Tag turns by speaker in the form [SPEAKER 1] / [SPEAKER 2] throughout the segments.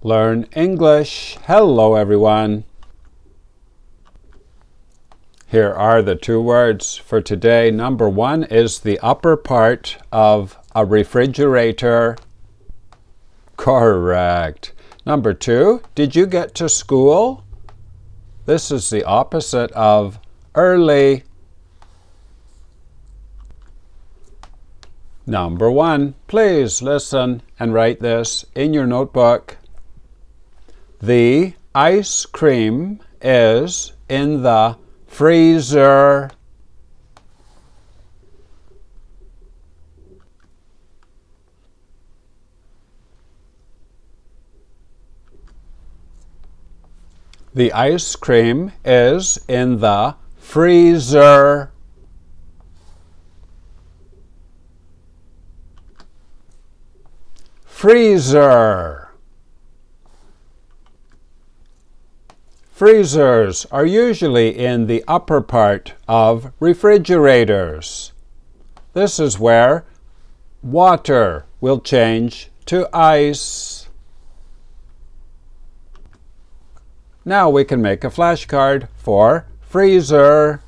[SPEAKER 1] Learn English. Hello, everyone. Here are the two words for today. Number one is the upper part of a refrigerator. Correct. Number two, did you get to school? This is the opposite of early. Number one, please listen and write this in your notebook. The ice cream is in the freezer. The ice cream is in the freezer. Freezer. Freezers are usually in the upper part of refrigerators. This is where water will change to ice. Now we can make a flashcard for freezer.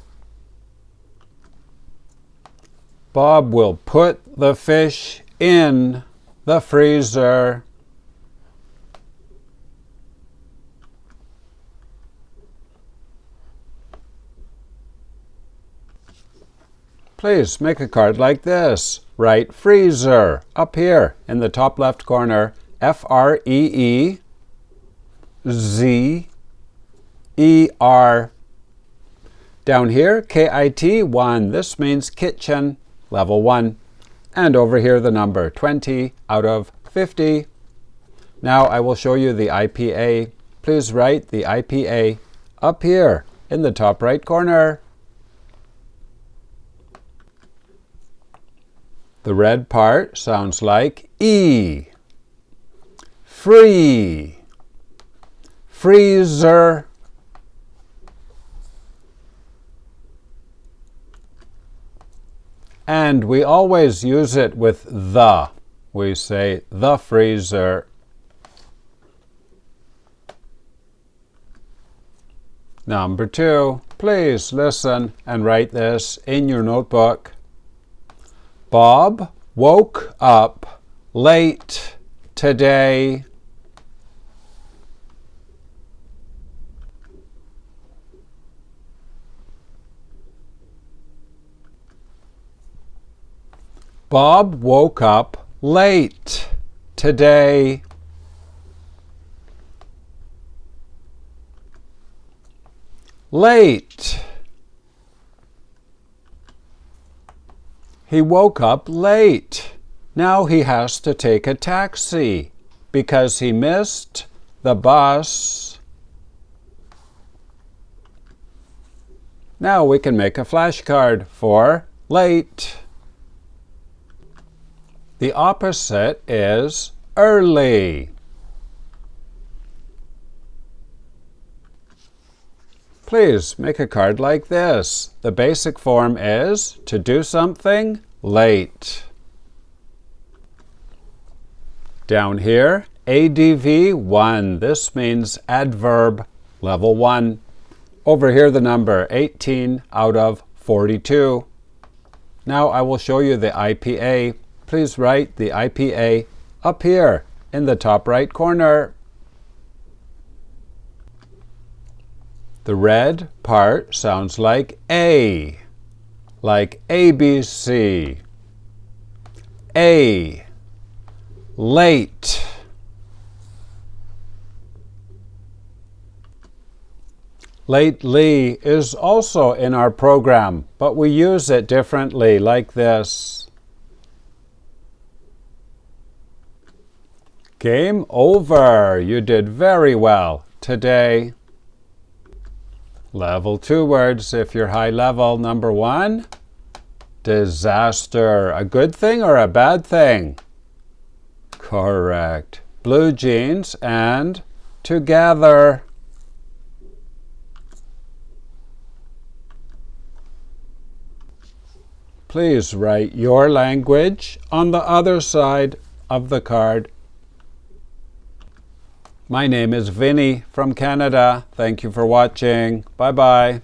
[SPEAKER 1] Bob will put the fish in the freezer. Please make a card like this. Write freezer up here in the top left corner. F-R-E-E-Z-E-R. Down here, K-I-T, 1. This means kitchen, level 1. And over here, the number 20 out of 50. Now I will show you the IPA. Please write the IPA up here in the top right corner. The red part sounds like E. Free. Freezer. And we always use it with the. We say the freezer. Number 2, please listen and write this in your notebook. Bob woke up late today. Bob woke up late today. Late. He woke up late. Now he has to take a taxi because he missed the bus. Now we can make a flashcard for late. The opposite is early. Please make a card like this. The basic form is to do something late. Down here, ADV 1. This means adverb level 1. Over here, the number 18 out of 42. Now I will show you the IPA. Please write the IPA up here in the top right corner. The red part sounds like A, like ABC. A, late. Lately is also in our program, but we use it differently, like this. Game over. You did very well today. Level 2 words if you're high level. Number 1, disaster. A good thing or a bad thing? Correct. Blue jeans and together. Please write your language on the other side of the card. My name is Vinny from Canada. Thank you for watching. Bye-bye.